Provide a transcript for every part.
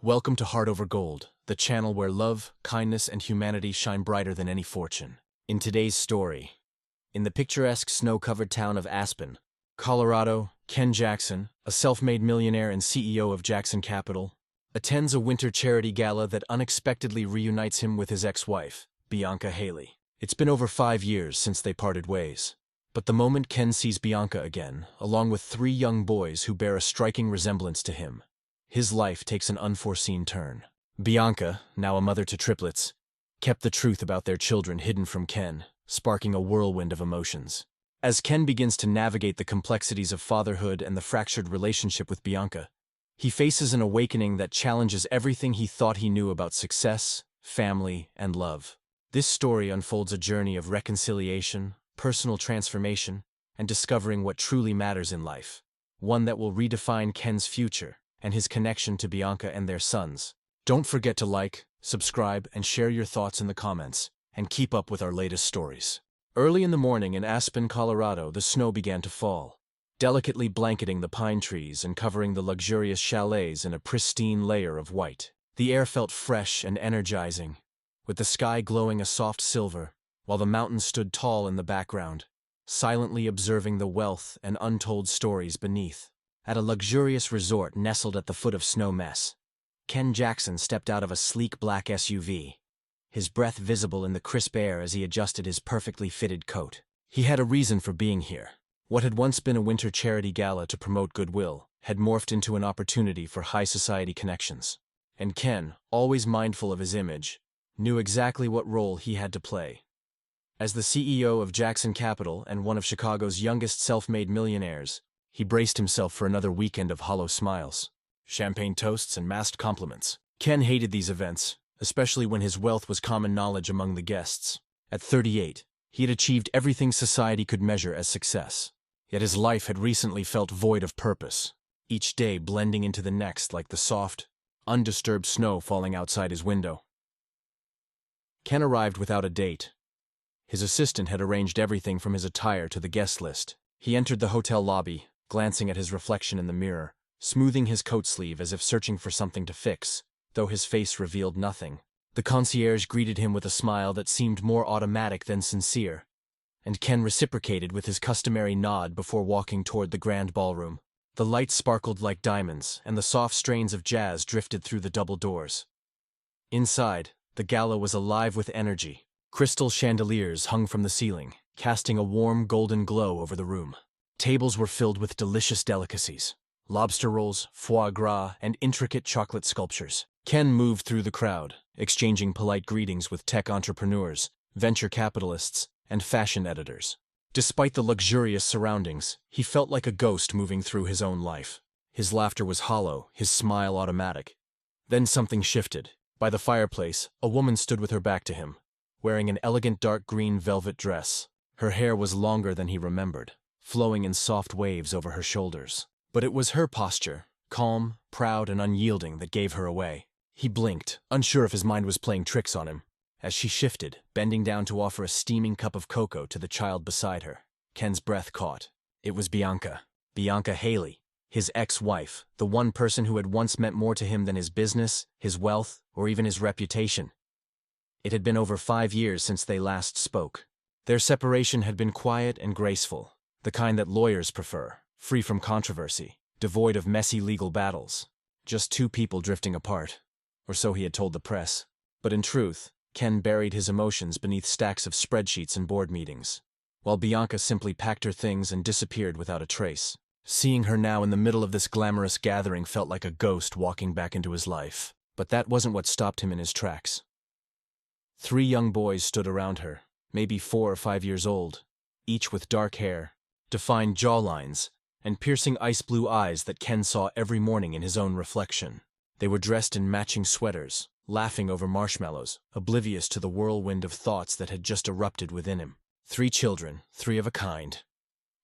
Welcome to Heart Over Gold, the channel where love, kindness, and humanity shine brighter than any fortune. In today's story, in the picturesque snow-covered town of Aspen, Colorado, Ken Jackson, a self-made millionaire and CEO of Jackson Capital, attends a winter charity gala that unexpectedly reunites him with his ex-wife, Bianca Haley. It's been over 5 years since they parted ways. But the moment Ken sees Bianca again, along with 3 young boys who bear a striking resemblance to him, his life takes an unforeseen turn. Bianca, now a mother to triplets, kept the truth about their children hidden from Ken, sparking a whirlwind of emotions. As Ken begins to navigate the complexities of fatherhood and the fractured relationship with Bianca, he faces an awakening that challenges everything he thought he knew about success, family, and love. This story unfolds a journey of reconciliation, personal transformation, and discovering what truly matters in life, one that will redefine Ken's future and his connection to Bianca and their sons. Don't forget to like, subscribe, and share your thoughts in the comments, and keep up with our latest stories. Early in the morning in Aspen, Colorado, the snow began to fall, delicately blanketing the pine trees and covering the luxurious chalets in a pristine layer of white. The air felt fresh and energizing, with the sky glowing a soft silver, while the mountains stood tall in the background, silently observing the wealth and untold stories beneath. At a luxurious resort nestled at the foot of Snow Mess, Ken Jackson stepped out of a sleek black SUV, his breath visible in the crisp air as he adjusted his perfectly fitted coat. He had a reason for being here. What had once been a winter charity gala to promote goodwill had morphed into an opportunity for high society connections. And Ken, always mindful of his image, knew exactly what role he had to play. As the CEO of Jackson Capital and one of Chicago's youngest self-made millionaires, he braced himself for another weekend of hollow smiles, champagne toasts, and masked compliments. Ken hated these events, especially when his wealth was common knowledge among the guests. At 38, he had achieved everything society could measure as success. Yet his life had recently felt void of purpose, each day blending into the next like the soft, undisturbed snow falling outside his window. Ken arrived without a date. His assistant had arranged everything from his attire to the guest list. He entered the hotel lobby, glancing at his reflection in the mirror, smoothing his coat sleeve as if searching for something to fix, though his face revealed nothing. The concierge greeted him with a smile that seemed more automatic than sincere, and Ken reciprocated with his customary nod before walking toward the grand ballroom. The lights sparkled like diamonds, and the soft strains of jazz drifted through the double doors. Inside, the gala was alive with energy. Crystal chandeliers hung from the ceiling, casting a warm golden glow over the room. Tables were filled with delicious delicacies, lobster rolls, foie gras, and intricate chocolate sculptures. Ken moved through the crowd, exchanging polite greetings with tech entrepreneurs, venture capitalists, and fashion editors. Despite the luxurious surroundings, he felt like a ghost moving through his own life. His laughter was hollow, his smile automatic. Then something shifted. By the fireplace, a woman stood with her back to him, wearing an elegant dark green velvet dress. Her hair was longer than he remembered, flowing in soft waves over her shoulders. But it was her posture, calm, proud, and unyielding, that gave her away. He blinked, unsure if his mind was playing tricks on him, as she shifted, bending down to offer a steaming cup of cocoa to the child beside her. Ken's breath caught. It was Bianca. Bianca Haley, his ex-wife, the one person who had once meant more to him than his business, his wealth, or even his reputation. It had been over 5 years since they last spoke. Their separation had been quiet and graceful, the kind that lawyers prefer, free from controversy, devoid of messy legal battles. Just 2 people drifting apart, or so he had told the press. But in truth, Ken buried his emotions beneath stacks of spreadsheets and board meetings, while Bianca simply packed her things and disappeared without a trace. Seeing her now in the middle of this glamorous gathering felt like a ghost walking back into his life. But that wasn't what stopped him in his tracks. 3 young boys stood around her, maybe 4 or 5 years old, each with dark hair, defined jawlines, and piercing ice blue eyes that Ken saw every morning in his own reflection. They were dressed in matching sweaters, laughing over marshmallows, oblivious to the whirlwind of thoughts that had just erupted within him. 3 children, 3 of a kind.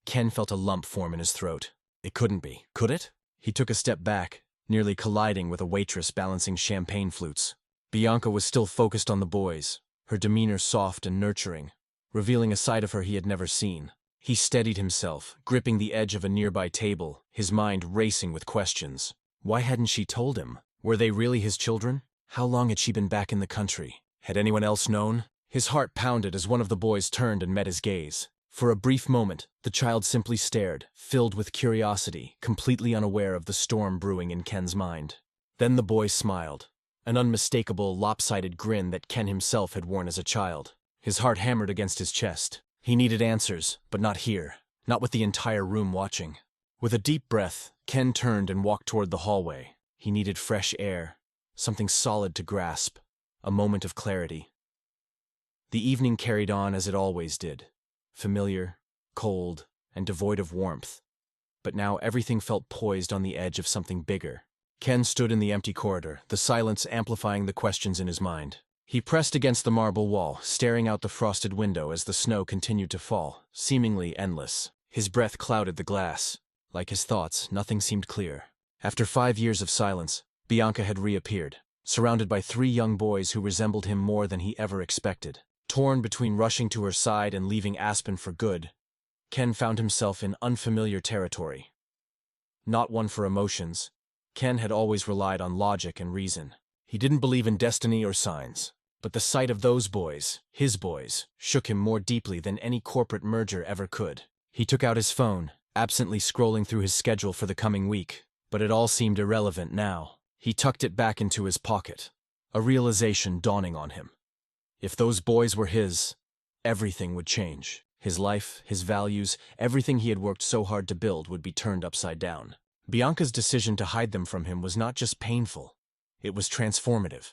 Ken felt a lump form in his throat. It couldn't be, could it? He took a step back, nearly colliding with a waitress balancing champagne flutes. Bianca was still focused on the boys, her demeanor soft and nurturing, revealing a side of her he had never seen. He steadied himself, gripping the edge of a nearby table, his mind racing with questions. Why hadn't she told him? Were they really his children? How long had she been back in the country? Had anyone else known? His heart pounded as one of the boys turned and met his gaze. For a brief moment, the child simply stared, filled with curiosity, completely unaware of the storm brewing in Ken's mind. Then the boy smiled, an unmistakable, lopsided grin that Ken himself had worn as a child. His heart hammered against his chest. He needed answers, but not here, not with the entire room watching. With a deep breath, Ken turned and walked toward the hallway. He needed fresh air, something solid to grasp, a moment of clarity. The evening carried on as it always did, familiar, cold, and devoid of warmth. But now everything felt poised on the edge of something bigger. Ken stood in the empty corridor, the silence amplifying the questions in his mind. He pressed against the marble wall, staring out the frosted window as the snow continued to fall, seemingly endless. His breath clouded the glass. Like his thoughts, nothing seemed clear. After 5 years of silence, Bianca had reappeared, surrounded by 3 young boys who resembled him more than he ever expected. Torn between rushing to her side and leaving Aspen for good, Ken found himself in unfamiliar territory. Not one for emotions, Ken had always relied on logic and reason. He didn't believe in destiny or signs, but the sight of those boys, his boys, shook him more deeply than any corporate merger ever could. He took out his phone, absently scrolling through his schedule for the coming week, but it all seemed irrelevant now. He tucked it back into his pocket, a realization dawning on him. If those boys were his, everything would change. His life, his values, everything he had worked so hard to build would be turned upside down. Bianca's decision to hide them from him was not just painful, it was transformative.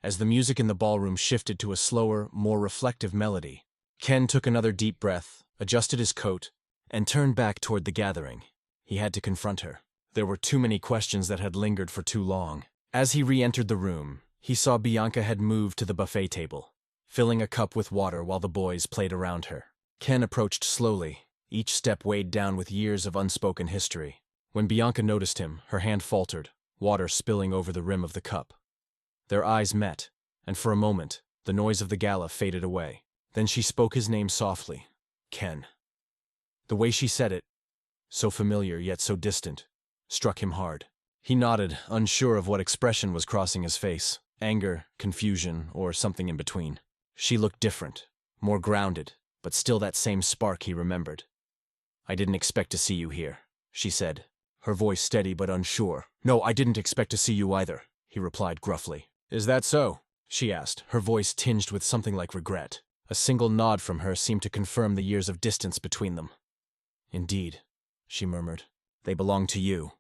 As the music in the ballroom shifted to a slower, more reflective melody, Ken took another deep breath, adjusted his coat, and turned back toward the gathering. He had to confront her. There were too many questions that had lingered for too long. As he re-entered the room, he saw Bianca had moved to the buffet table, filling a cup with water while the boys played around her. Ken approached slowly, each step weighed down with years of unspoken history. When Bianca noticed him, her hand faltered, water spilling over the rim of the cup. Their eyes met, and for a moment, the noise of the gala faded away. Then she spoke his name softly, Ken. The way she said it, so familiar yet so distant, struck him hard. He nodded, unsure of what expression was crossing his face, anger, confusion, or something in between. She looked different, more grounded, but still that same spark he remembered. I didn't expect to see you here, she said, her voice steady but unsure. No, I didn't expect to see you either, he replied gruffly. Is that so? She asked, her voice tinged with something like regret. A single nod from her seemed to confirm the years of distance between them. Indeed, she murmured. They belong to you.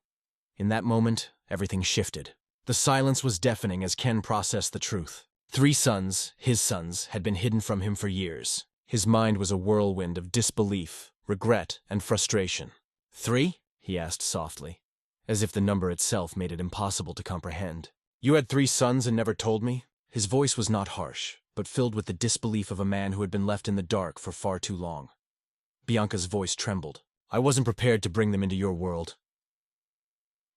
In that moment, everything shifted. The silence was deafening as Ken processed the truth. 3 sons, his sons, had been hidden from him for years. His mind was a whirlwind of disbelief, regret, and frustration. 3? He asked softly, as if the number itself made it impossible to comprehend. You had 3 sons and never told me? His voice was not harsh, but filled with the disbelief of a man who had been left in the dark for far too long. Bianca's voice trembled. I wasn't prepared to bring them into your world.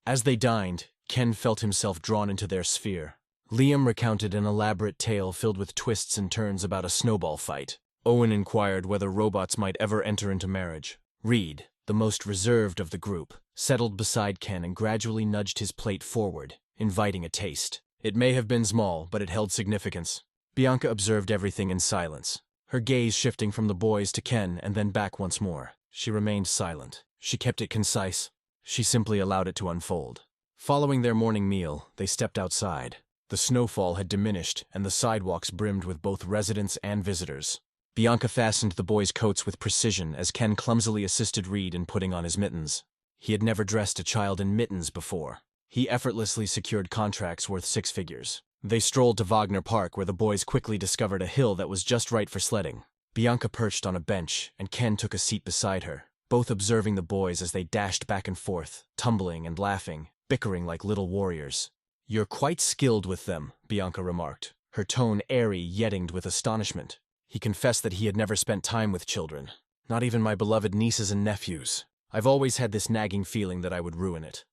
As they dined, Ken felt himself drawn into their sphere. Liam recounted an elaborate tale filled with twists and turns about a snowball fight. Owen inquired whether robots might ever enter into marriage. Reed, the most reserved of the group, settled beside Ken and gradually nudged his plate forward, inviting a taste. It may have been small, but it held significance. Bianca observed everything in silence, her gaze shifting from the boys to Ken and then back once more. She remained silent. She kept it concise. She simply allowed it to unfold. Following their morning meal, they stepped outside. The snowfall had diminished, and the sidewalks brimmed with both residents and visitors. Bianca fastened the boys' coats with precision as Ken clumsily assisted Reed in putting on his mittens. He had never dressed a child in mittens before. He effortlessly secured contracts worth 6 figures. They strolled to Wagner Park, where the boys quickly discovered a hill that was just right for sledding. Bianca perched on a bench, and Ken took a seat beside her, both observing the boys as they dashed back and forth, tumbling and laughing, bickering like little warriors. You're quite skilled with them, Bianca remarked, her tone airy yet tinged with astonishment. He confessed that he had never spent time with children, not even my beloved nieces and nephews. I've always had this nagging feeling that I would ruin it.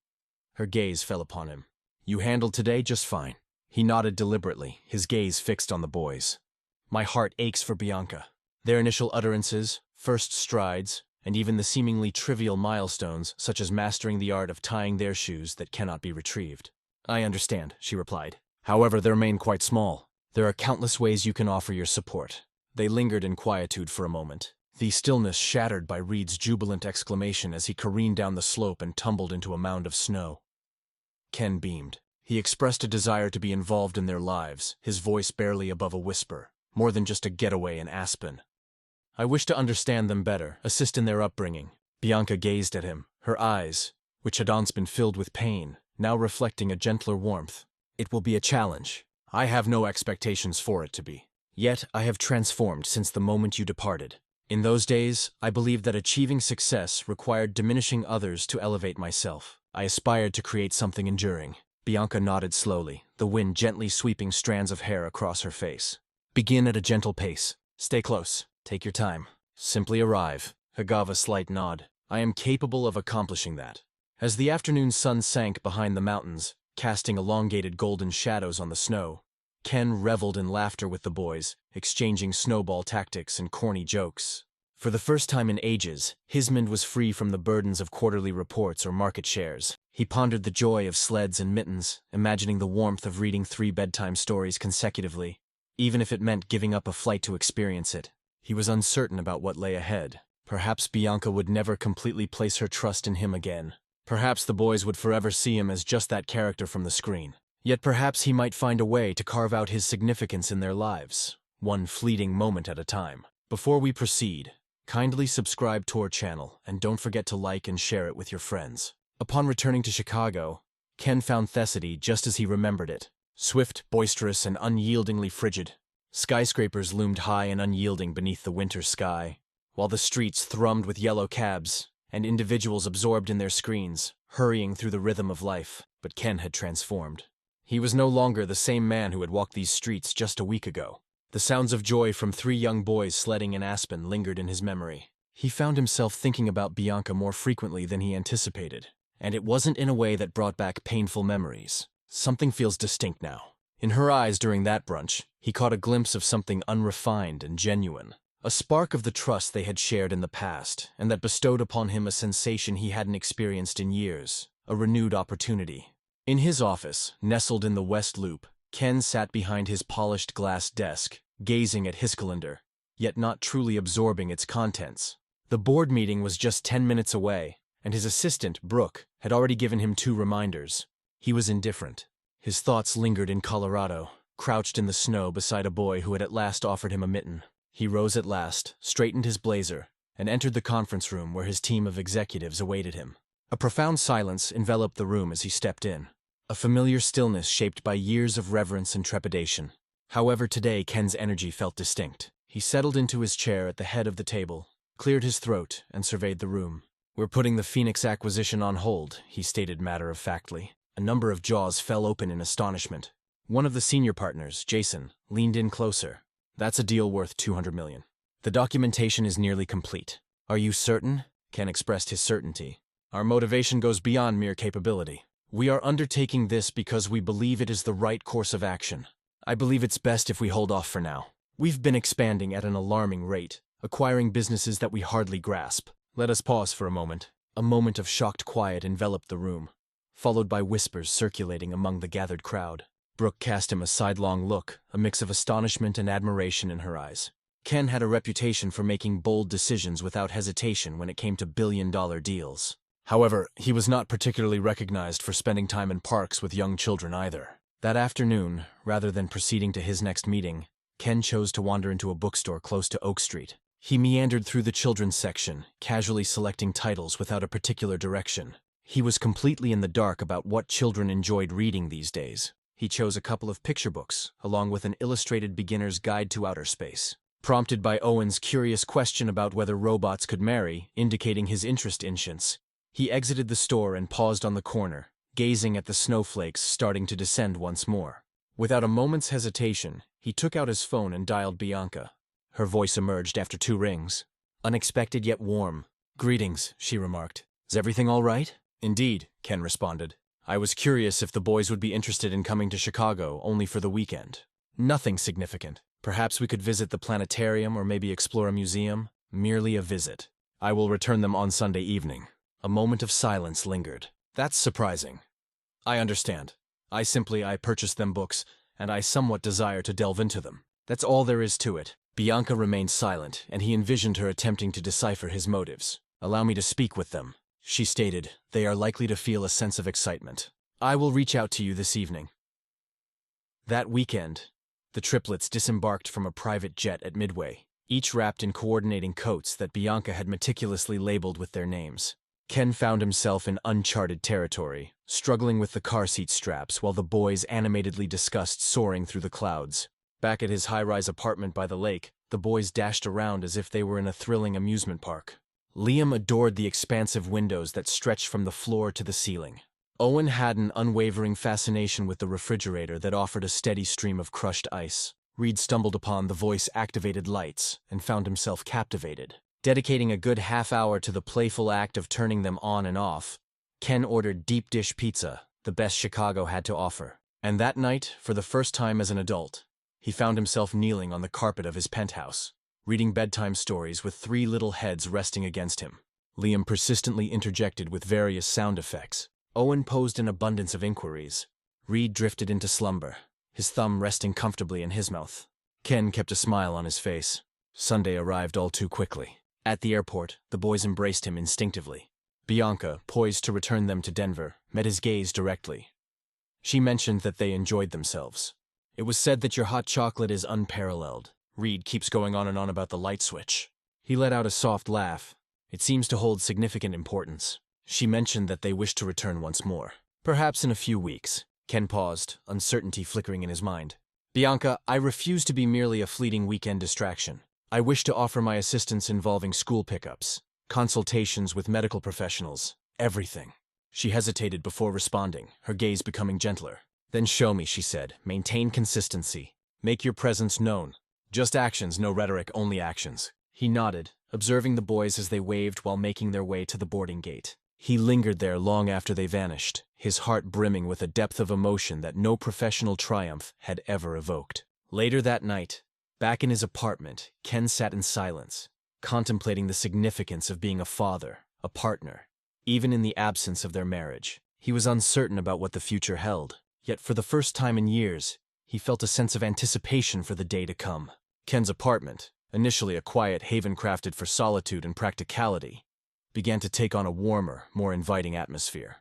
Her gaze fell upon him. You handled today just fine. He nodded deliberately, his gaze fixed on the boys. My heart aches for Bianca. Their initial utterances, first strides, and even the seemingly trivial milestones, such as mastering the art of tying their shoes that cannot be retrieved. I understand, she replied. However, they remain quite small. There are countless ways you can offer your support. They lingered in quietude for a moment, the stillness shattered by Reed's jubilant exclamation as he careened down the slope and tumbled into a mound of snow. Ken beamed. He expressed a desire to be involved in their lives, his voice barely above a whisper, more than just a getaway in Aspen. I wish to understand them better, assist in their upbringing. Bianca gazed at him, her eyes, which had once been filled with pain, now reflecting a gentler warmth. It will be a challenge. I have no expectations for it to be. Yet I have transformed since the moment you departed. In those days, I believed that achieving success required diminishing others to elevate myself. I aspired to create something enduring. Bianca nodded slowly, the wind gently sweeping strands of hair across her face. Begin at a gentle pace. Stay close. Take your time. Simply arrive. He gave a slight nod. I am capable of accomplishing that. As the afternoon sun sank behind the mountains, casting elongated golden shadows on the snow, Ken reveled in laughter with the boys, exchanging snowball tactics and corny jokes. For the first time in ages, his mind was free from the burdens of quarterly reports or market shares. He pondered the joy of sleds and mittens, imagining the warmth of reading 3 bedtime stories consecutively, even if it meant giving up a flight to experience it. He was uncertain about what lay ahead. Perhaps Bianca would never completely place her trust in him again. Perhaps the boys would forever see him as just that character from the screen. Yet perhaps he might find a way to carve out his significance in their lives, one fleeting moment at a time. Before we proceed, kindly subscribe to our channel and don't forget to like and share it with your friends. Upon returning to Chicago, Ken found Thessaly just as he remembered it. Swift, boisterous, and unyieldingly frigid. Skyscrapers loomed high and unyielding beneath the winter sky, while the streets thrummed with yellow cabs and individuals absorbed in their screens, hurrying through the rhythm of life. But Ken had transformed. He was no longer the same man who had walked these streets just a week ago. The sounds of joy from 3 young boys sledding in Aspen lingered in his memory. He found himself thinking about Bianca more frequently than he anticipated, and it wasn't in a way that brought back painful memories. Something feels distinct now. In her eyes during that brunch, he caught a glimpse of something unrefined and genuine, a spark of the trust they had shared in the past, and that bestowed upon him a sensation he hadn't experienced in years, a renewed opportunity. In his office, nestled in the West Loop, Ken sat behind his polished glass desk, gazing at his calendar, yet not truly absorbing its contents. The board meeting was just 10 minutes away, and his assistant, Brooke, had already given him 2 reminders. He was indifferent. His thoughts lingered in Colorado, crouched in the snow beside a boy who had at last offered him a mitten. He rose at last, straightened his blazer, and entered the conference room where his team of executives awaited him. A profound silence enveloped the room as he stepped in, a familiar stillness shaped by years of reverence and trepidation. However, today Ken's energy felt distinct. He settled into his chair at the head of the table, cleared his throat, and surveyed the room. "We're putting the Phoenix acquisition on hold," he stated matter-of-factly. A number of jaws fell open in astonishment. One of the senior partners, Jason, leaned in closer. "That's a deal worth $200 million. The documentation is nearly complete." "Are you certain?" Ken expressed his certainty. "Our motivation goes beyond mere capability. We are undertaking this because we believe it is the right course of action. I believe it's best if we hold off for now. We've been expanding at an alarming rate, acquiring businesses that we hardly grasp. Let us pause for a moment." A moment of shocked quiet enveloped the room, followed by whispers circulating among the gathered crowd. Brooke cast him a sidelong look, a mix of astonishment and admiration in her eyes. Ken had a reputation for making bold decisions without hesitation when it came to billion-dollar deals. However, he was not particularly recognized for spending time in parks with young children either. That afternoon, rather than proceeding to his next meeting, Ken chose to wander into a bookstore close to Oak Street. He meandered through the children's section, casually selecting titles without a particular direction. He was completely in the dark about what children enjoyed reading these days. He chose a couple of picture books, along with an illustrated beginner's guide to outer space. Prompted by Owen's curious question about whether robots could marry, indicating his interest in science, he exited the store and paused on the corner, gazing at the snowflakes starting to descend once more. Without a moment's hesitation, he took out his phone and dialed Bianca. Her voice emerged after 2 rings. Unexpected yet warm. "Greetings," she remarked. "Is everything all right?" "Indeed," Ken responded. "I was curious if the boys would be interested in coming to Chicago only for the weekend." "Nothing significant. Perhaps we could visit the planetarium or maybe explore a museum. Merely a visit. I will return them on Sunday evening." A moment of silence lingered. "That's surprising." "I understand. I purchased them books, and I somewhat desire to delve into them. That's all there is to it. Bianca remained silent, and he envisioned her attempting to decipher his motives. Allow me to speak with them, she stated. They are likely to feel a sense of excitement. I will reach out to you this evening. That weekend, the triplets disembarked from a private jet at Midway, each wrapped in coordinating coats that Bianca had meticulously labeled with their names. Ken found himself in uncharted territory, struggling with the car seat straps while the boys animatedly discussed soaring through the clouds. Back at his high-rise apartment by the lake, the boys dashed around as if they were in a thrilling amusement park. Liam adored the expansive windows that stretched from the floor to the ceiling. Owen had an unwavering fascination with the refrigerator that offered a steady stream of crushed ice. Reed stumbled upon the voice-activated lights and found himself captivated. Dedicating a good half-hour to the playful act of turning them on and off, Ken ordered deep-dish pizza, the best Chicago had to offer. And that night, for the first time as an adult, he found himself kneeling on the carpet of his penthouse, reading bedtime stories with three little heads resting against him. Liam persistently interjected with various sound effects. Owen posed an abundance of inquiries. Reed drifted into slumber, his thumb resting comfortably in his mouth. Ken kept a smile on his face. Sunday arrived all too quickly. At the airport, the boys embraced him instinctively. Bianca, poised to return them to Denver, met his gaze directly. She mentioned that they enjoyed themselves. It was said that your hot chocolate is unparalleled. Reed keeps going on and on about the light switch. He let out a soft laugh. It seems to hold significant importance. She mentioned that they wished to return once more. Perhaps in a few weeks. Ken paused, uncertainty flickering in his mind. Bianca, I refuse to be merely a fleeting weekend distraction. I wish to offer my assistance involving school pickups, consultations with medical professionals, everything. She hesitated before responding, her gaze becoming gentler. Then show me, she said. Maintain consistency. Make your presence known. Just actions, no rhetoric, only actions. He nodded, observing the boys as they waved while making their way to the boarding gate. He lingered there long after they vanished, his heart brimming with a depth of emotion that no professional triumph had ever evoked. Later that night, back in his apartment, Ken sat in silence, contemplating the significance of being a father, a partner, even in the absence of their marriage. He was uncertain about what the future held, yet for the first time in years, he felt a sense of anticipation for the day to come. Ken's apartment, initially a quiet haven crafted for solitude and practicality, began to take on a warmer, more inviting atmosphere.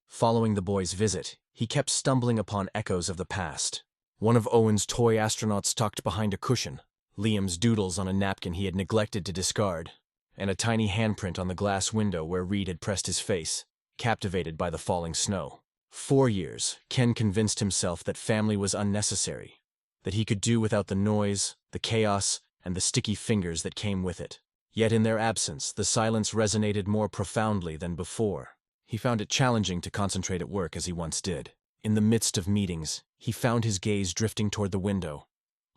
Following the boys' visit, he kept stumbling upon echoes of the past. One of Owen's toy astronauts tucked behind a cushion, Liam's doodles on a napkin he had neglected to discard, and a tiny handprint on the glass window where Reed had pressed his face, captivated by the falling snow. 4 years, Ken convinced himself that family was unnecessary, that he could do without the noise, the chaos, and the sticky fingers that came with it. Yet in their absence, the silence resonated more profoundly than before. He found it challenging to concentrate at work as he once did. In the midst of meetings, he found his gaze drifting toward the window,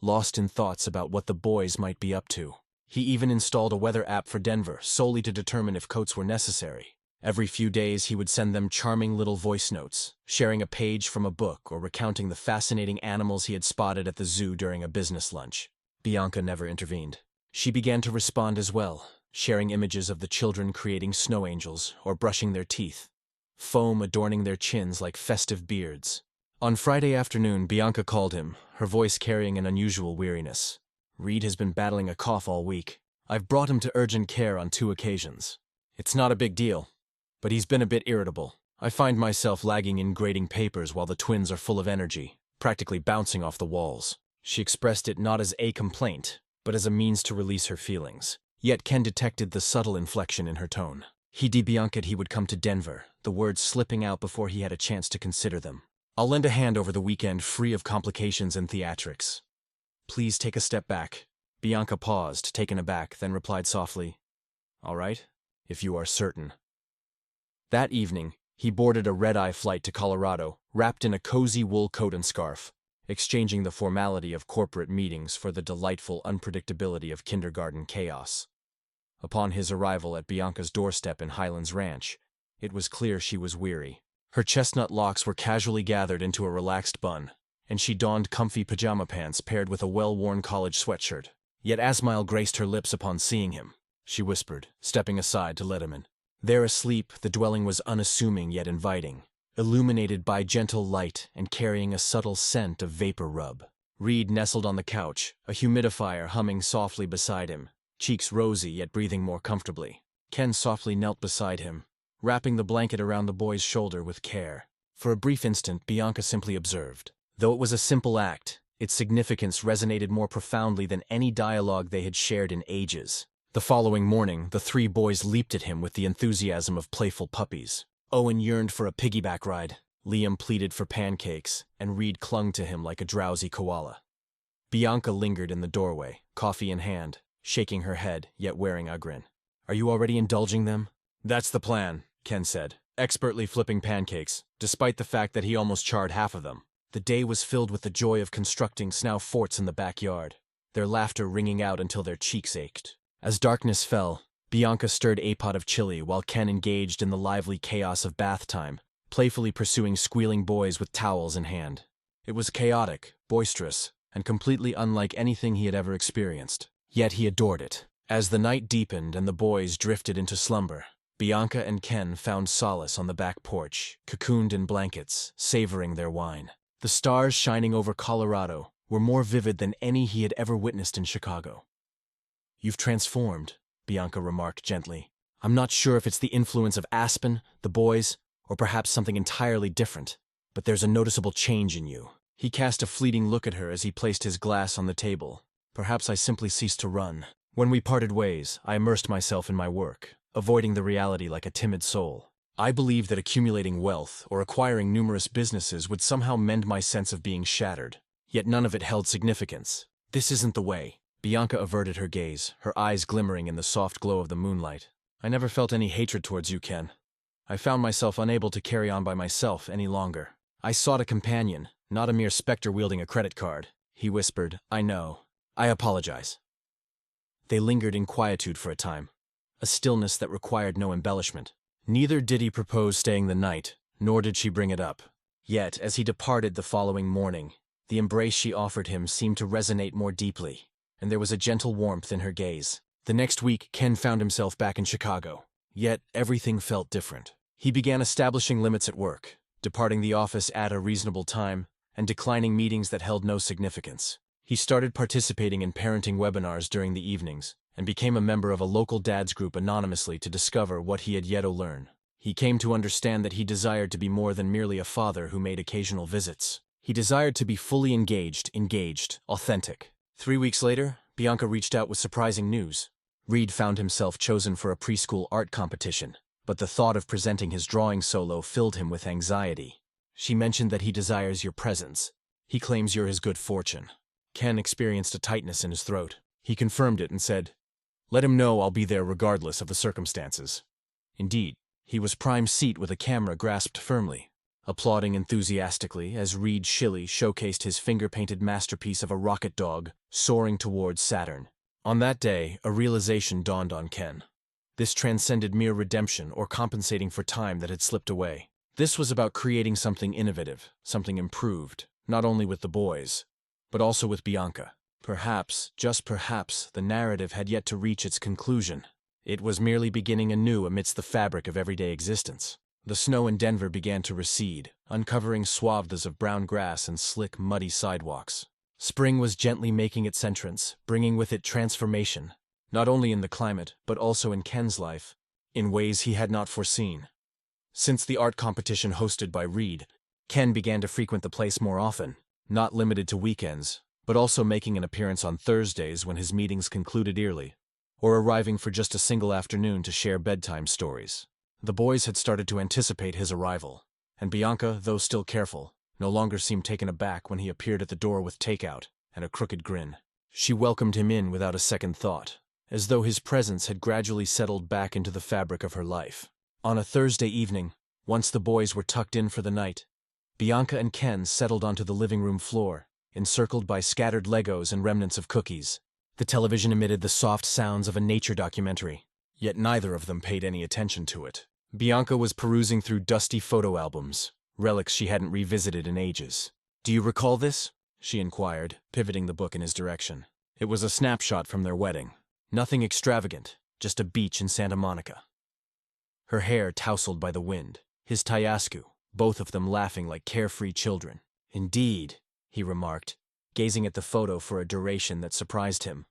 lost in thoughts about what the boys might be up to. He even installed a weather app for Denver solely to determine if coats were necessary. Every few days he would send them charming little voice notes, sharing a page from a book or recounting the fascinating animals he had spotted at the zoo during a business lunch. Bianca never intervened. She began to respond as well, sharing images of the children creating snow angels or brushing their teeth, foam adorning their chins like festive beards. On Friday afternoon, Bianca called him, her voice carrying an unusual weariness. Reed has been battling a cough all week. I've brought him to urgent care on 2 occasions. It's not a big deal, but he's been a bit irritable. I find myself lagging in grading papers while the twins are full of energy, practically bouncing off the walls. She expressed it not as a complaint, but as a means to release her feelings. Yet Ken detected the subtle inflection in her tone. He Bianca'd he would come to Denver, the words slipping out before he had a chance to consider them. I'll lend a hand over the weekend free of complications and theatrics. Please take a step back. Bianca paused, taken aback, then replied softly, All right, if you are certain. That evening, he boarded a red-eye flight to Colorado, wrapped in a cozy wool coat and scarf, exchanging the formality of corporate meetings for the delightful unpredictability of kindergarten chaos. Upon his arrival at Bianca's doorstep in Highlands Ranch, it was clear she was weary. Her chestnut locks were casually gathered into a relaxed bun, and she donned comfy pajama pants paired with a well-worn college sweatshirt. Yet a smile graced her lips upon seeing him, she whispered, stepping aside to let him in. There asleep, the dwelling was unassuming yet inviting. illuminated by gentle light and carrying a subtle scent of vapor rub. Reed nestled on the couch, a humidifier humming softly beside him, cheeks rosy yet breathing more comfortably. Ken softly knelt beside him, wrapping the blanket around the boy's shoulder with care. For a brief instant, Bianca simply observed. Though it was a simple act, its significance resonated more profoundly than any dialogue they had shared in ages. The following morning, the three boys leaped at him with the enthusiasm of playful puppies. Owen yearned for a piggyback ride, Liam pleaded for pancakes, and Reed clung to him like a drowsy koala. Bianca lingered in the doorway, coffee in hand, shaking her head, yet wearing a grin. "Are you already indulging them?" "That's the plan," Ken said, expertly flipping pancakes, despite the fact that he almost charred half of them. The day was filled with the joy of constructing snow forts in the backyard, their laughter ringing out until their cheeks ached. As darkness fell, Bianca stirred a pot of chili while Ken engaged in the lively chaos of bath time, playfully pursuing squealing boys with towels in hand. It was chaotic, boisterous, and completely unlike anything he had ever experienced. Yet he adored it. As the night deepened and the boys drifted into slumber, Bianca and Ken found solace on the back porch, cocooned in blankets, savoring their wine. The stars shining over Colorado were more vivid than any he had ever witnessed in Chicago. "You've transformed," Bianca remarked gently. "I'm not sure if it's the influence of Aspen, the boys, or perhaps something entirely different, but there's a noticeable change in you." He cast a fleeting look at her as he placed his glass on the table. "Perhaps I simply ceased to run. When we parted ways, I immersed myself in my work, avoiding the reality like a timid soul. I believed that accumulating wealth or acquiring numerous businesses would somehow mend my sense of being shattered. Yet none of it held significance. This isn't the way." Bianca averted her gaze, her eyes glimmering in the soft glow of the moonlight. "I never felt any hatred towards you, Ken. I found myself unable to carry on by myself any longer. I sought a companion, not a mere specter wielding a credit card." He whispered, "I know. I apologize." They lingered in quietude for a time, a stillness that required no embellishment. Neither did he propose staying the night, nor did she bring it up. Yet, as he departed the following morning, the embrace she offered him seemed to resonate more deeply, and there was a gentle warmth in her gaze. The next week, Ken found himself back in Chicago. Yet, everything felt different. He began establishing limits at work, departing the office at a reasonable time, and declining meetings that held no significance. He started participating in parenting webinars during the evenings, and became a member of a local dads group anonymously to discover what he had yet to learn. He came to understand that he desired to be more than merely a father who made occasional visits. He desired to be fully engaged, authentic. 3 weeks later, Bianca reached out with surprising news. Reed found himself chosen for a preschool art competition, but the thought of presenting his drawing solo filled him with anxiety. "She mentioned that he desires your presence. He claims you're his good fortune." Ken experienced a tightness in his throat. He confirmed it and said, "Let him know I'll be there regardless of the circumstances." Indeed, he was prime seat with a camera grasped firmly, applauding enthusiastically as Reed Shilley showcased his finger-painted masterpiece of a rocket dog soaring towards Saturn. On that day, a realization dawned on Ken. This transcended mere redemption or compensating for time that had slipped away. This was about creating something innovative, something improved, not only with the boys, but also with Bianca. Perhaps, just perhaps, the narrative had yet to reach its conclusion. It was merely beginning anew amidst the fabric of everyday existence. The snow in Denver began to recede, uncovering swaths of brown grass and slick, muddy sidewalks. Spring was gently making its entrance, bringing with it transformation, not only in the climate, but also in Ken's life, in ways he had not foreseen. Since the art competition hosted by Reed, Ken began to frequent the place more often, not limited to weekends, but also making an appearance on Thursdays when his meetings concluded early, or arriving for just a single afternoon to share bedtime stories. The boys had started to anticipate his arrival, and Bianca, though still careful, no longer seemed taken aback when he appeared at the door with takeout and a crooked grin. She welcomed him in without a second thought, as though his presence had gradually settled back into the fabric of her life. On a Thursday evening, once the boys were tucked in for the night, Bianca and Ken settled onto the living room floor, encircled by scattered Legos and remnants of cookies. The television emitted the soft sounds of a nature documentary, yet neither of them paid any attention to it. Bianca was perusing through dusty photo albums, relics she hadn't revisited in ages. "Do you recall this?" she inquired, pivoting the book in his direction. It was a snapshot from their wedding. Nothing extravagant, just a beach in Santa Monica. Her hair tousled by the wind, his tayasku, both of them laughing like carefree children. "Indeed," he remarked, gazing at the photo for a duration that surprised him.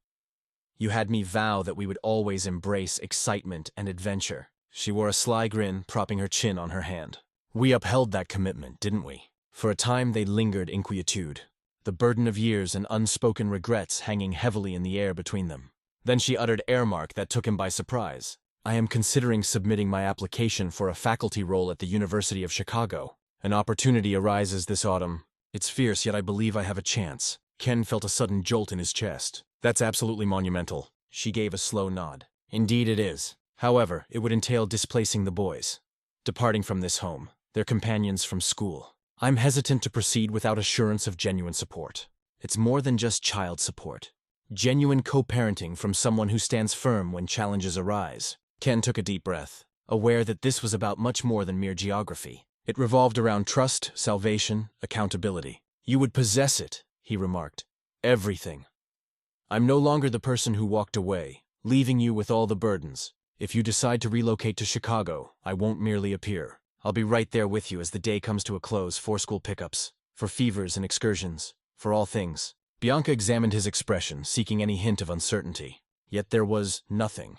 "You had me vow that we would always embrace excitement and adventure." She wore a sly grin, propping her chin on her hand. "We upheld that commitment, didn't we?" For a time they lingered in quietude, the burden of years and unspoken regrets hanging heavily in the air between them. Then she uttered a remark that took him by surprise. "I am considering submitting my application for a faculty role at the University of Chicago. An opportunity arises this autumn. It's fierce, yet I believe I have a chance." Ken felt a sudden jolt in his chest. "That's absolutely monumental." She gave a slow nod. "Indeed it is. However, it would entail displacing the boys, departing from this home, their companions from school. I'm hesitant to proceed without assurance of genuine support. It's more than just child support. Genuine co-parenting from someone who stands firm when challenges arise." Ken took a deep breath, aware that this was about much more than mere geography. It revolved around trust, salvation, accountability. "You would possess it," he remarked. "Everything. I'm no longer the person who walked away, leaving you with all the burdens. If you decide to relocate to Chicago, I won't merely appear. I'll be right there with you as the day comes to a close, for school pickups, for fevers and excursions, for all things." Bianca examined his expression, seeking any hint of uncertainty. Yet there was nothing.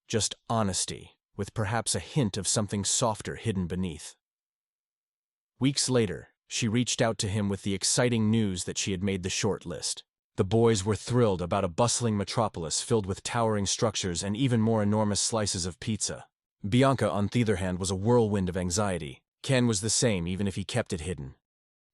Just honesty, with perhaps a hint of something softer hidden beneath. Weeks later, she reached out to him with the exciting news that she had made the short list. The boys were thrilled about a bustling metropolis filled with towering structures and even more enormous slices of pizza. Bianca, on the other hand, was a whirlwind of anxiety. Ken was the same, even if he kept it hidden.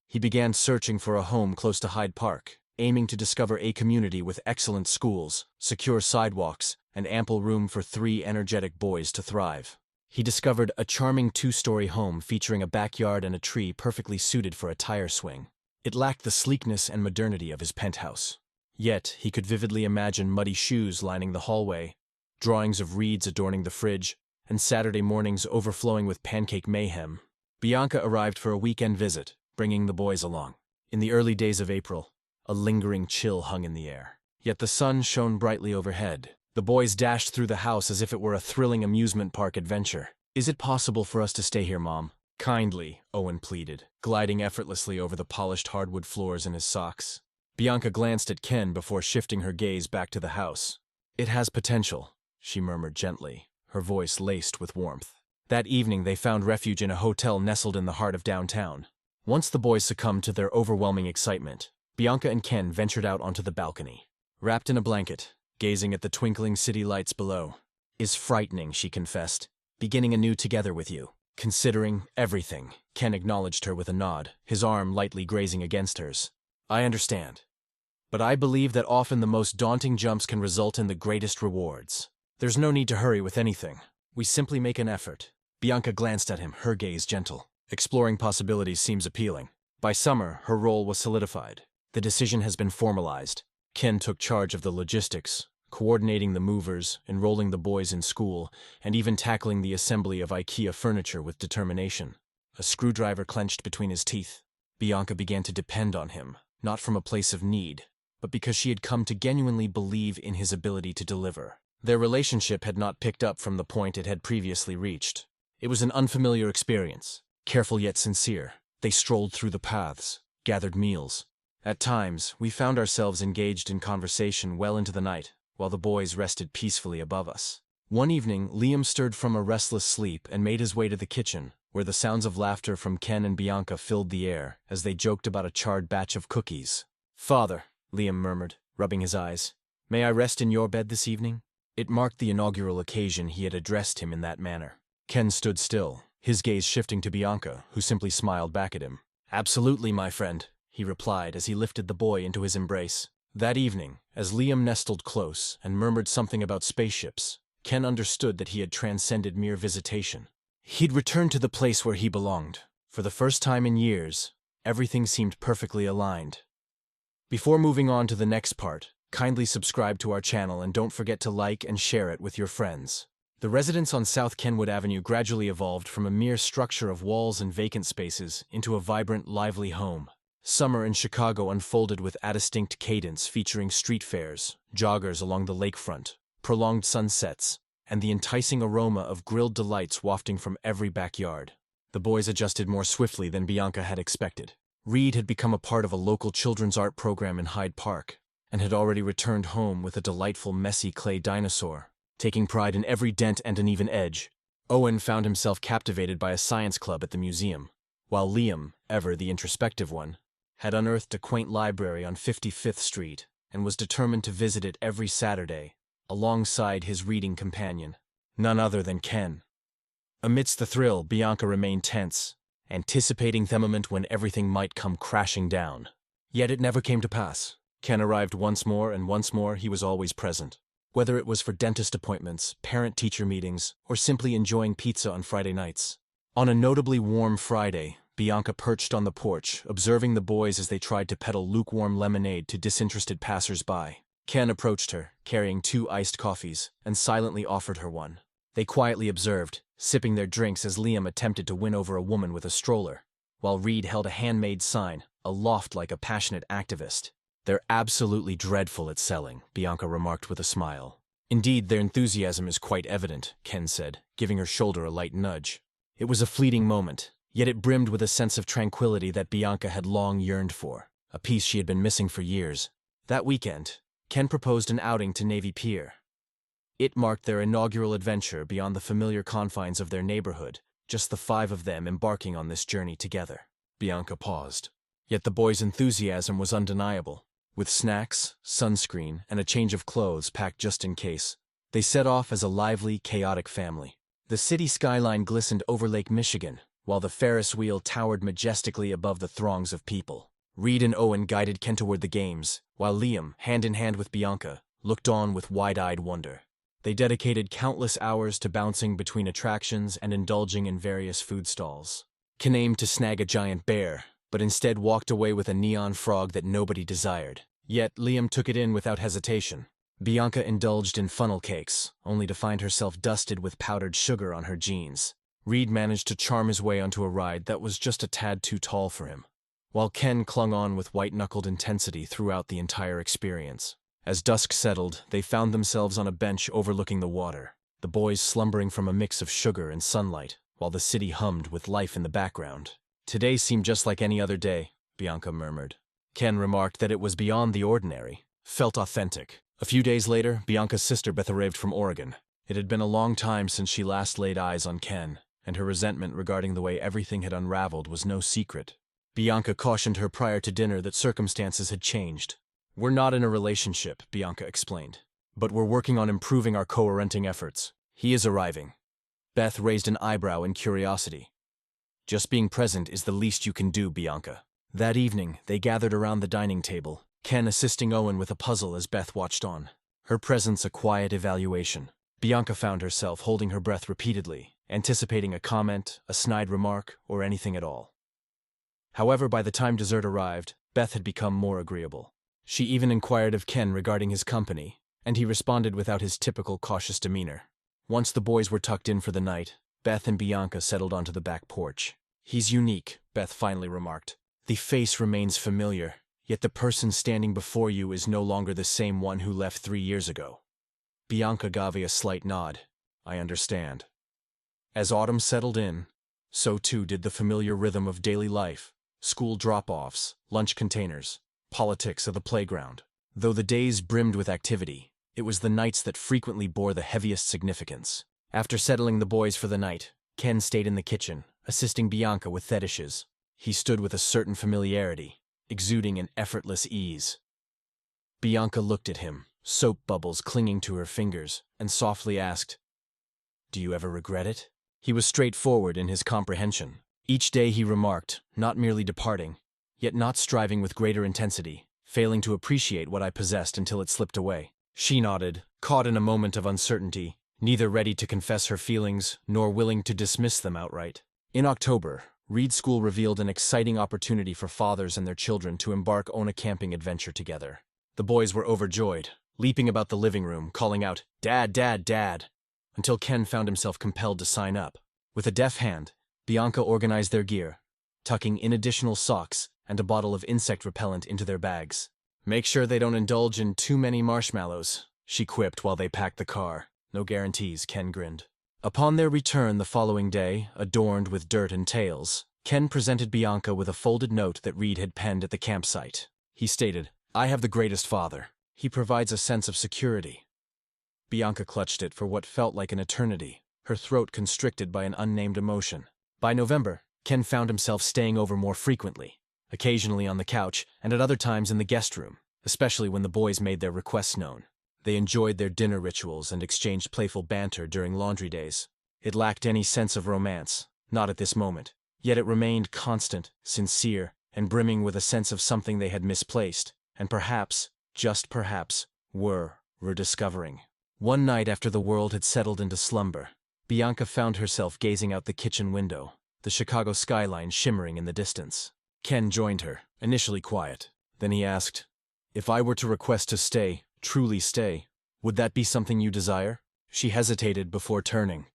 He began searching for a home close to Hyde Park, aiming to discover a community with excellent schools, secure sidewalks, and ample room for 3 energetic boys to thrive. He discovered a charming 2-story home featuring a backyard and a tree perfectly suited for a tire swing. It lacked the sleekness and modernity of his penthouse. Yet, he could vividly imagine muddy shoes lining the hallway, drawings of reeds adorning the fridge, and Saturday mornings overflowing with pancake mayhem. Bianca arrived for a weekend visit, bringing the boys along. In the early days of April, a lingering chill hung in the air. Yet the sun shone brightly overhead. The boys dashed through the house as if it were a thrilling amusement park adventure. "Is it possible for us to stay here, Mom?" "Kindly," Owen pleaded, gliding effortlessly over the polished hardwood floors in his socks. Bianca glanced at Ken before shifting her gaze back to the house. "It has potential," she murmured gently, her voice laced with warmth. That evening they found refuge in a hotel nestled in the heart of downtown. Once the boys succumbed to their overwhelming excitement, Bianca and Ken ventured out onto the balcony. Wrapped in a blanket, gazing at the twinkling city lights below. "Is frightening," she confessed. "Beginning anew together with you. Considering everything." Ken acknowledged her with a nod, his arm lightly grazing against hers. "I understand. But I believe that often the most daunting jumps can result in the greatest rewards. There's no need to hurry with anything. We simply make an effort." Bianca glanced at him, her gaze gentle. "Exploring possibilities seems appealing." By summer, her role was solidified. "The decision has been formalized." Ken took charge of the logistics, coordinating the movers, enrolling the boys in school, and even tackling the assembly of IKEA furniture with determination. A screwdriver clenched between his teeth. Bianca began to depend on him, not from a place of need, but because she had come to genuinely believe in his ability to deliver. Their relationship had not picked up from the point it had previously reached. It was an unfamiliar experience, careful yet sincere. They strolled through the paths, gathered meals. At times, we found ourselves engaged in conversation well into the night, while the boys rested peacefully above us. One evening, Liam stirred from a restless sleep and made his way to the kitchen, where the sounds of laughter from Ken and Bianca filled the air as they joked about a charred batch of cookies. "Father," Liam murmured, rubbing his eyes, "may I rest in your bed this evening?" It marked the inaugural occasion he had addressed him in that manner. Ken stood still, his gaze shifting to Bianca, who simply smiled back at him. "Absolutely, my friend," he replied as he lifted the boy into his embrace. That evening, as Liam nestled close and murmured something about spaceships, Ken understood that he had transcended mere visitation. He'd returned to the place where he belonged. For the first time in years, everything seemed perfectly aligned. Before moving on to the next part, kindly subscribe to our channel and don't forget to like and share it with your friends. The residence on South Kenwood Avenue gradually evolved from a mere structure of walls and vacant spaces into a vibrant, lively home. Summer in Chicago unfolded with a distinct cadence featuring street fairs, joggers along the lakefront, prolonged sunsets, and the enticing aroma of grilled delights wafting from every backyard. The boys adjusted more swiftly than Bianca had expected. Reed had become a part of a local children's art program in Hyde Park, and had already returned home with a delightful messy clay dinosaur, taking pride in every dent and uneven edge. Owen found himself captivated by a science club at the museum, while Liam, ever the introspective one, had unearthed a quaint library on 55th Street and was determined to visit it every Saturday, alongside his reading companion, none other than Ken. Amidst the thrill, Bianca remained tense, anticipating the moment when everything might come crashing down. Yet it never came to pass. Ken arrived once more, and once more he was always present. Whether it was for dentist appointments, parent-teacher meetings, or simply enjoying pizza on Friday nights. On a notably warm Friday, Bianca perched on the porch, observing the boys as they tried to peddle lukewarm lemonade to disinterested passers-by. Ken approached her, carrying 2 iced coffees, and silently offered her one. They quietly observed, sipping their drinks as Liam attempted to win over a woman with a stroller, while Reed held a handmade sign, aloft like a passionate activist. "They're absolutely dreadful at selling," Bianca remarked with a smile. "Indeed, their enthusiasm is quite evident," Ken said, giving her shoulder a light nudge. It was a fleeting moment, yet it brimmed with a sense of tranquility that Bianca had long yearned for, a piece she had been missing for years. That weekend, Ken proposed an outing to Navy Pier. It marked their inaugural adventure beyond the familiar confines of their neighborhood, just the 5 of them embarking on this journey together. Bianca paused. Yet the boys' enthusiasm was undeniable. With snacks, sunscreen, and a change of clothes packed just in case, they set off as a lively, chaotic family. The city skyline glistened over Lake Michigan, while the Ferris wheel towered majestically above the throngs of people. Reed and Owen guided Ken toward the games, while Liam, hand in hand with Bianca, looked on with wide-eyed wonder. They dedicated countless hours to bouncing between attractions and indulging in various food stalls. Ken aimed to snag a giant bear, but instead walked away with a neon frog that nobody desired. Yet Liam took it in without hesitation. Bianca indulged in funnel cakes, only to find herself dusted with powdered sugar on her jeans. Reed managed to charm his way onto a ride that was just a tad too tall for him, while Ken clung on with white-knuckled intensity throughout the entire experience. As dusk settled, they found themselves on a bench overlooking the water, the boys slumbering from a mix of sugar and sunlight, while the city hummed with life in the background. "Today seemed just like any other day," Bianca murmured. Ken remarked that it was beyond the ordinary, felt authentic. A few days later, Bianca's sister Beth arrived from Oregon. It had been a long time since she last laid eyes on Ken, and her resentment regarding the way everything had unraveled was no secret. Bianca cautioned her prior to dinner that circumstances had changed. "We're not in a relationship," Bianca explained, "but we're working on improving our co-parenting efforts. He is arriving." Beth raised an eyebrow in curiosity. "Just being present is the least you can do, Bianca." That evening, they gathered around the dining table, Ken assisting Owen with a puzzle as Beth watched on, her presence a quiet evaluation. Bianca found herself holding her breath repeatedly, anticipating a comment, a snide remark, or anything at all. However, by the time dessert arrived, Beth had become more agreeable. She even inquired of Ken regarding his company, and he responded without his typical cautious demeanor. Once the boys were tucked in for the night, Beth and Bianca settled onto the back porch. "He's unique," Beth finally remarked. "The face remains familiar, yet the person standing before you is no longer the same one who left 3 years ago." Bianca gave a slight nod. "I understand." As autumn settled in, so too did the familiar rhythm of daily life: school drop-offs, lunch containers, politics of the playground. Though the days brimmed with activity, it was the nights that frequently bore the heaviest significance. After settling the boys for the night, Ken stayed in the kitchen, assisting Bianca with fetishes. He stood with a certain familiarity, exuding an effortless ease. Bianca looked at him, soap bubbles clinging to her fingers, and softly asked, "Do you ever regret it?" He was straightforward in his comprehension. Each day he remarked, not merely departing, yet not striving with greater intensity, failing to appreciate what I possessed until it slipped away. She nodded, caught in a moment of uncertainty, neither ready to confess her feelings nor willing to dismiss them outright. In October, Reed School revealed an exciting opportunity for fathers and their children to embark on a camping adventure together. The boys were overjoyed, leaping about the living room, calling out, "Dad, Dad, Dad," until Ken found himself compelled to sign up. With a deft hand, Bianca organized their gear, tucking in additional socks and a bottle of insect repellent into their bags. "Make sure they don't indulge in too many marshmallows," she quipped while they packed the car. "No guarantees," Ken grinned. Upon their return the following day, adorned with dirt and tails, Ken presented Bianca with a folded note that Reed had penned at the campsite. He stated, "I have the greatest father. He provides a sense of security." Bianca clutched it for what felt like an eternity, her throat constricted by an unnamed emotion. By November, Ken found himself staying over more frequently, occasionally on the couch and at other times in the guest room, especially when the boys made their requests known. They enjoyed their dinner rituals and exchanged playful banter during laundry days. It lacked any sense of romance, not at this moment, yet it remained constant, sincere, and brimming with a sense of something they had misplaced, and perhaps, just perhaps, were rediscovering. One night after the world had settled into slumber, Bianca found herself gazing out the kitchen window, the Chicago skyline shimmering in the distance. Ken joined her, initially quiet. Then he asked, "If I were to request to stay, truly stay, would that be something you desire?" She hesitated before turning.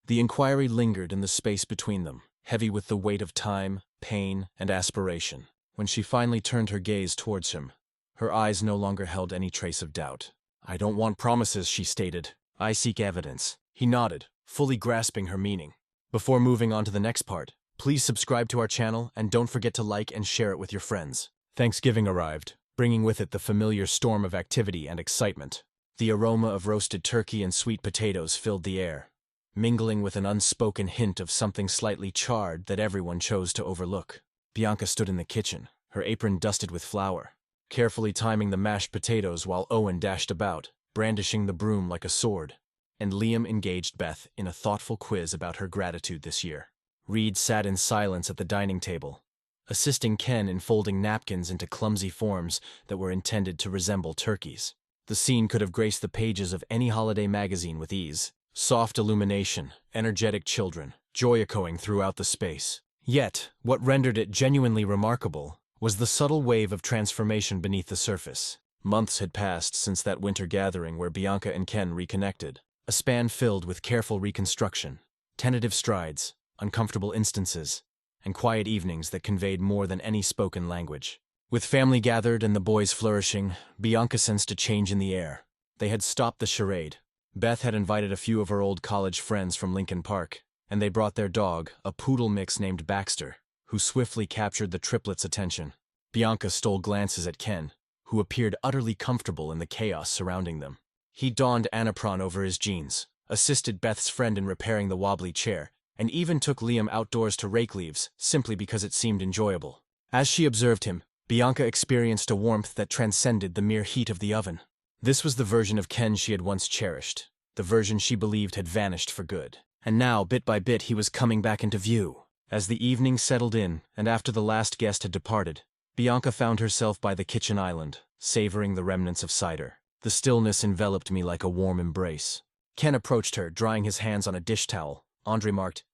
The inquiry lingered in the space between them, heavy with the weight of time, pain, and aspiration. When she finally turned her gaze towards him, her eyes no longer held any trace of doubt. "I don't want promises," she stated. "I seek evidence." He nodded, fully grasping her meaning. Before moving on to the next part, please subscribe to our channel and don't forget to like and share it with your friends. Thanksgiving arrived, bringing with it the familiar storm of activity and excitement. The aroma of roasted turkey and sweet potatoes filled the air, mingling with an unspoken hint of something slightly charred that everyone chose to overlook. Bianca stood in the kitchen, her apron dusted with flour, carefully timing the mashed potatoes while Owen dashed about, brandishing the broom like a sword. And Liam engaged Beth in a thoughtful quiz about her gratitude this year. Reed sat in silence at the dining table, assisting Ken in folding napkins into clumsy forms that were intended to resemble turkeys. The scene could have graced the pages of any holiday magazine with ease. Soft illumination, energetic children, joy echoing throughout the space. Yet, what rendered it genuinely remarkable was the subtle wave of transformation beneath the surface. Months had passed since that winter gathering where Bianca and Ken reconnected. A span filled with careful reconstruction, tentative strides, uncomfortable instances, and quiet evenings that conveyed more than any spoken language. With family gathered and the boys flourishing, Bianca sensed a change in the air. They had stopped the charade. Beth had invited a few of her old college friends from Lincoln Park, and they brought their dog, a poodle mix named Baxter, who swiftly captured the triplets' attention. Bianca stole glances at Ken, who appeared utterly comfortable in the chaos surrounding them. He donned anapron over his jeans, assisted Beth's friend in repairing the wobbly chair, and even took Liam outdoors to rake leaves, simply because it seemed enjoyable. As she observed him, Bianca experienced a warmth that transcended the mere heat of the oven. This was the version of Ken she had once cherished, the version she believed had vanished for good. And now, bit by bit, he was coming back into view. As the evening settled in, and after the last guest had departed, Bianca found herself by the kitchen island, savoring the remnants of cider. The stillness enveloped me like a warm embrace. Ken approached her, drying his hands on a dish towel. Andre remarked,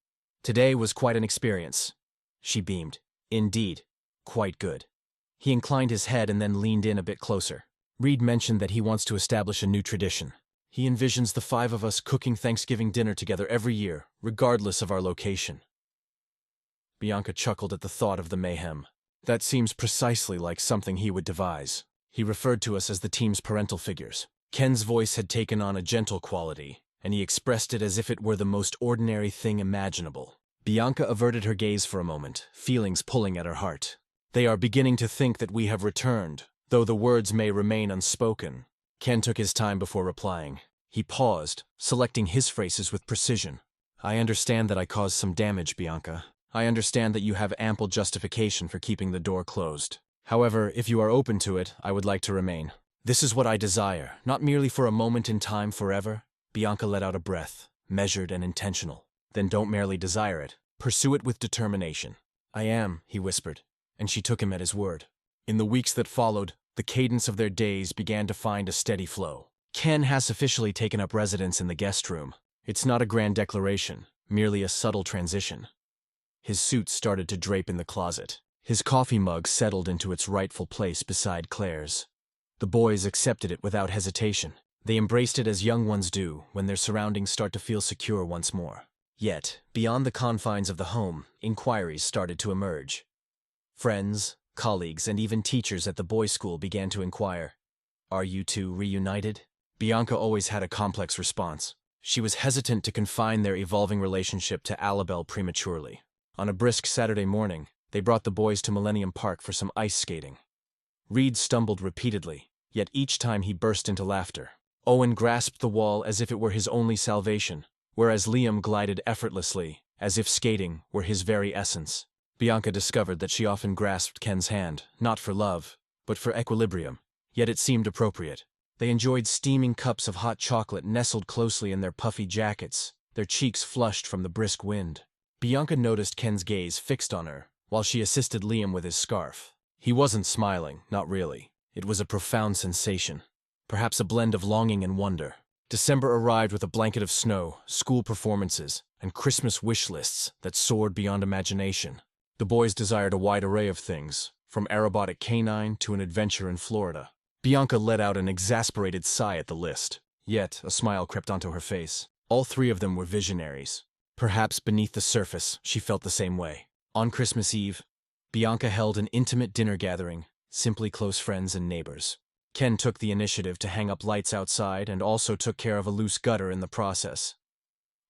"Today was quite an experience." She beamed. "Indeed, quite good." He inclined his head and then leaned in a bit closer. Reed mentioned that he wants to establish a new tradition. He envisions the 5 of us cooking Thanksgiving dinner together every year, regardless of our location. Bianca chuckled at the thought of the mayhem. That seems precisely like something he would devise. He referred to us as the team's parental figures. Ken's voice had taken on a gentle quality, and he expressed it as if it were the most ordinary thing imaginable. Bianca averted her gaze for a moment, feelings pulling at her heart. "They are beginning to think that we have returned, though the words may remain unspoken." Ken took his time before replying. He paused, selecting his phrases with precision. "I understand that I caused some damage, Bianca. I understand that you have ample justification for keeping the door closed. However, if you are open to it, I would like to remain. This is what I desire, not merely for a moment in time forever." Bianca let out a breath, measured and intentional. "Then don't merely desire it. Pursue it with determination." "I am," he whispered, and she took him at his word. In the weeks that followed, the cadence of their days began to find a steady flow. Ken has officially taken up residence in the guest room. It's not a grand declaration, merely a subtle transition. His suit started to drape in the closet. His coffee mug settled into its rightful place beside Claire's. The boys accepted it without hesitation. They embraced it as young ones do when their surroundings start to feel secure once more. Yet, beyond the confines of the home, inquiries started to emerge. Friends, colleagues, and even teachers at the boys' school began to inquire, "Are you two reunited?" Bianca always had a complex response. She was hesitant to confine their evolving relationship to Alabel prematurely. On a brisk Saturday morning, they brought the boys to Millennium Park for some ice skating. Reed stumbled repeatedly, yet each time he burst into laughter. Owen grasped the wall as if it were his only salvation, whereas Liam glided effortlessly, as if skating were his very essence. Bianca discovered that she often grasped Ken's hand, not for love, but for equilibrium, yet it seemed appropriate. They enjoyed steaming cups of hot chocolate nestled closely in their puffy jackets, their cheeks flushed from the brisk wind. Bianca noticed Ken's gaze fixed on her, while she assisted Liam with his scarf. He wasn't smiling, not really. It was a profound sensation, perhaps a blend of longing and wonder. December arrived with a blanket of snow, school performances, and Christmas wish lists that soared beyond imagination. The boys desired a wide array of things, from aerobatic canine to an adventure in Florida. Bianca let out an exasperated sigh at the list, yet a smile crept onto her face. All three of them were visionaries. Perhaps beneath the surface, she felt the same way. On Christmas Eve, Bianca held an intimate dinner gathering, simply close friends and neighbors. Ken took the initiative to hang up lights outside and also took care of a loose gutter in the process.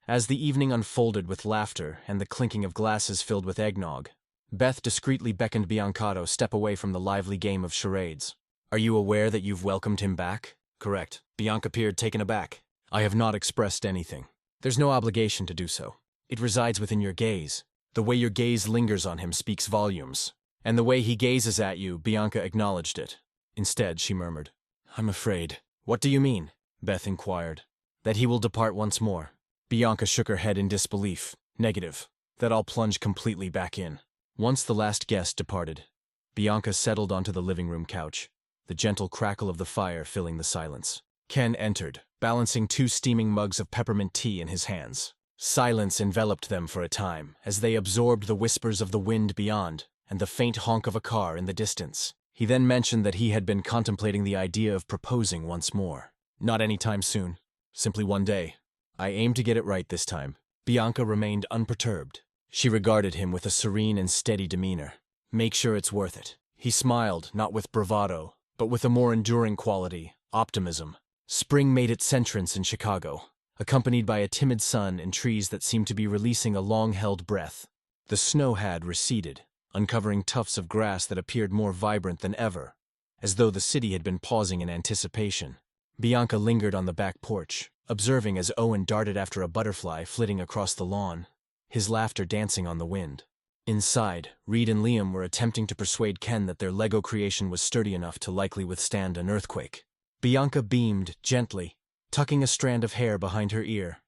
As the evening unfolded with laughter and the clinking of glasses filled with eggnog, Beth discreetly beckoned Bianca to step away from the lively game of charades. "Are you aware that you've welcomed him back?" "Correct." Bianca appeared taken aback. "I have not expressed anything. There's no obligation to do so. It resides within your gaze. The way your gaze lingers on him speaks volumes. And the way he gazes at you," Bianca acknowledged it. Instead, she murmured, "I'm afraid." "What do you mean?" Beth inquired. "That he will depart once more." Bianca shook her head in disbelief. "Negative. That I'll plunge completely back in." Once the last guest departed, Bianca settled onto the living room couch, the gentle crackle of the fire filling the silence. Ken entered, balancing 2 steaming mugs of peppermint tea in his hands. Silence enveloped them for a time, as they absorbed the whispers of the wind beyond and the faint honk of a car in the distance. He then mentioned that he had been contemplating the idea of proposing once more. "Not any time soon. Simply one day. I aim to get it right this time." Bianca remained unperturbed. She regarded him with a serene and steady demeanor. "Make sure it's worth it." He smiled, not with bravado, but with a more enduring quality, optimism. Spring made its entrance in Chicago, accompanied by a timid sun and trees that seemed to be releasing a long-held breath. The snow had receded, uncovering tufts of grass that appeared more vibrant than ever, as though the city had been pausing in anticipation. Bianca lingered on the back porch, observing as Owen darted after a butterfly flitting across the lawn, his laughter dancing on the wind. Inside, Reed and Liam were attempting to persuade Ken that their Lego creation was sturdy enough to likely withstand an earthquake. Bianca beamed gently, tucking a strand of hair behind her ear.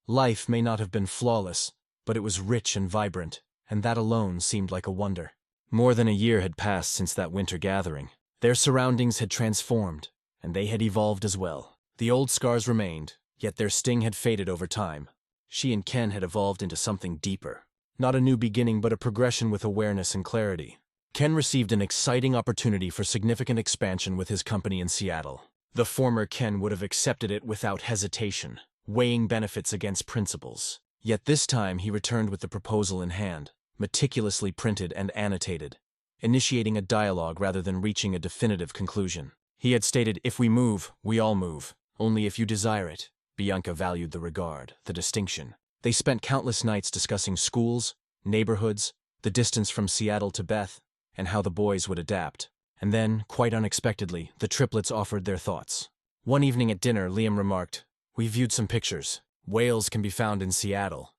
Life may not have been flawless, but it was rich and vibrant, and that alone seemed like a wonder. More than a year had passed since that winter gathering. Their surroundings had transformed, and they had evolved as well. The old scars remained, yet their sting had faded over time. She and Ken had evolved into something deeper. Not a new beginning, but a progression with awareness and clarity. Ken received an exciting opportunity for significant expansion with his company in Seattle. The former Ken would have accepted it without hesitation, weighing benefits against principles. Yet this time he returned with the proposal in hand, meticulously printed and annotated, initiating a dialogue rather than reaching a definitive conclusion. He had stated, "If we move, we all move. Only if you desire it." Bianca valued the regard, the distinction. They spent countless nights discussing schools, neighborhoods, the distance from Seattle to Beth, and how the boys would adapt. And then, quite unexpectedly, the triplets offered their thoughts. One evening at dinner, Liam remarked, "We viewed some pictures. Whales can be found in Seattle."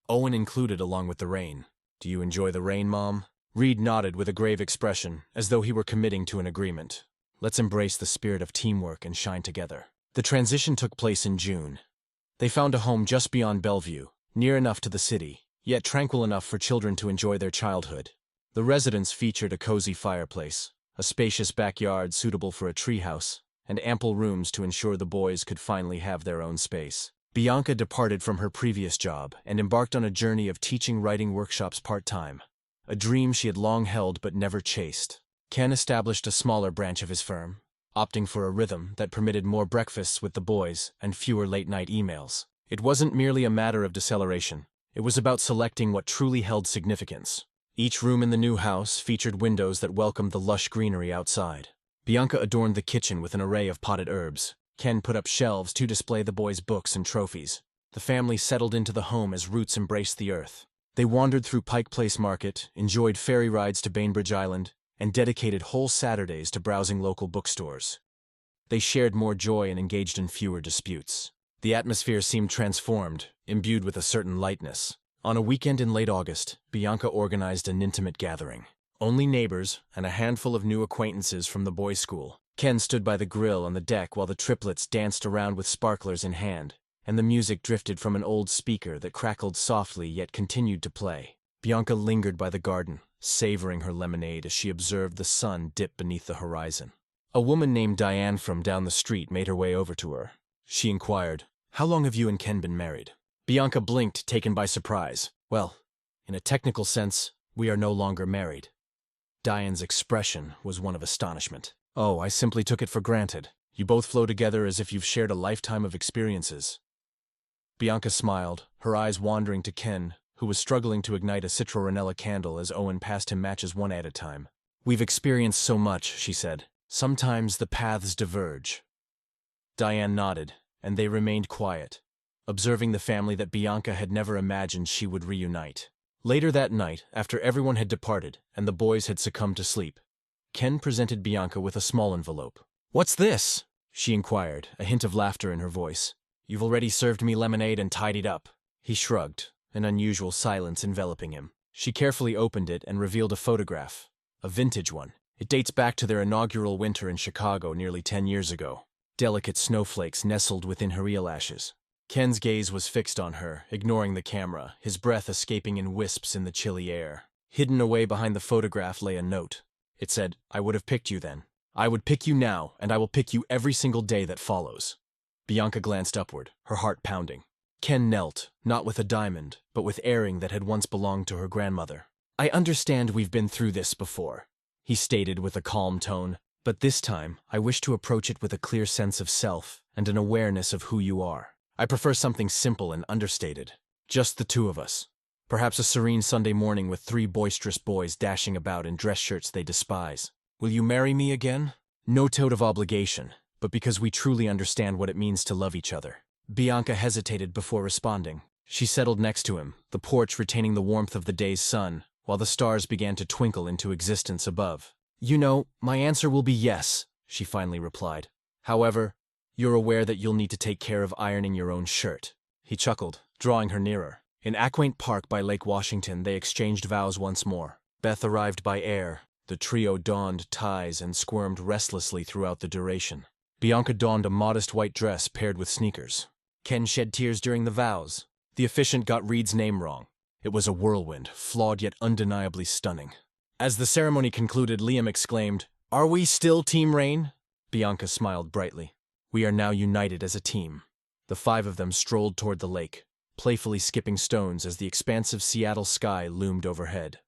Owen included along with the rain. "Do you enjoy the rain, Mom?" Reed nodded with a grave expression, as though he were committing to an agreement. "Let's embrace the spirit of teamwork and shine together." The transition took place in June. They found a home just beyond Bellevue, near enough to the city, yet tranquil enough for children to enjoy their childhood. The residence featured a cozy fireplace, a spacious backyard suitable for a treehouse, and ample rooms to ensure the boys could finally have their own space. Bianca departed from her previous job and embarked on a journey of teaching writing workshops part-time, a dream she had long held but never chased. Ken established a smaller branch of his firm, opting for a rhythm that permitted more breakfasts with the boys and fewer late-night emails. It wasn't merely a matter of deceleration. It was about selecting what truly held significance. Each room in the new house featured windows that welcomed the lush greenery outside. Bianca adorned the kitchen with an array of potted herbs, Ken put up shelves to display the boys' books and trophies. The family settled into the home as roots embraced the earth. They wandered through Pike Place Market, enjoyed ferry rides to Bainbridge Island, and dedicated whole Saturdays to browsing local bookstores. They shared more joy and engaged in fewer disputes. The atmosphere seemed transformed, imbued with a certain lightness. On a weekend in late August, Bianca organized an intimate gathering. Only neighbors and a handful of new acquaintances from the boys' school. Ken stood by the grill on the deck while the triplets danced around with sparklers in hand, and the music drifted from an old speaker that crackled softly yet continued to play. Bianca lingered by the garden, savoring her lemonade as she observed the sun dip beneath the horizon. A woman named Diane from down the street made her way over to her. She inquired, "How long have you and Ken been married?" Bianca blinked, taken by surprise. "Well, in a technical sense, we are no longer married." Diane's expression was one of astonishment. "Oh, I simply took it for granted. You both flow together as if you've shared a lifetime of experiences." Bianca smiled, her eyes wandering to Ken, who was struggling to ignite a citronella candle as Owen passed him matches one at a time. "We've experienced so much," she said. "Sometimes the paths diverge." Diane nodded, and they remained quiet, observing the family that Bianca had never imagined she would reunite. Later that night, after everyone had departed and the boys had succumbed to sleep, Ken presented Bianca with a small envelope. "What's this?" she inquired, a hint of laughter in her voice. "You've already served me lemonade and tidied up." He shrugged, an unusual silence enveloping him. She carefully opened it and revealed a photograph, a vintage one. It dates back to their inaugural winter in Chicago nearly 10 years ago. Delicate snowflakes nestled within her eyelashes. Ken's gaze was fixed on her, ignoring the camera, his breath escaping in wisps in the chilly air. Hidden away behind the photograph lay a note. It said, "I would have picked you then. I would pick you now, and I will pick you every single day that follows." Bianca glanced upward, her heart pounding. Ken knelt, not with a diamond, but with earring that had once belonged to her grandmother. "I understand we've been through this before," he stated with a calm tone, "but this time I wish to approach it with a clear sense of self and an awareness of who you are. I prefer something simple and understated. Just the two of us. Perhaps a serene Sunday morning with 3 boisterous boys dashing about in dress shirts they despise. Will you marry me again? No tote of obligation, but because we truly understand what it means to love each other." Bianca hesitated before responding. She settled next to him, the porch retaining the warmth of the day's sun, while the stars began to twinkle into existence above. "You know, my answer will be yes," she finally replied. "However, you're aware that you'll need to take care of ironing your own shirt." He chuckled, drawing her nearer. In Acquaint Park by Lake Washington, they exchanged vows once more. Beth arrived by air. The trio donned ties and squirmed restlessly throughout the duration. Bianca donned a modest white dress paired with sneakers. Ken shed tears during the vows. The officiant got Reed's name wrong. It was a whirlwind, flawed yet undeniably stunning. As the ceremony concluded, Liam exclaimed, "Are we still Team Rain?" Bianca smiled brightly. "We are now united as a team." The 5 of them strolled toward the lake, playfully skipping stones as the expansive Seattle sky loomed overhead.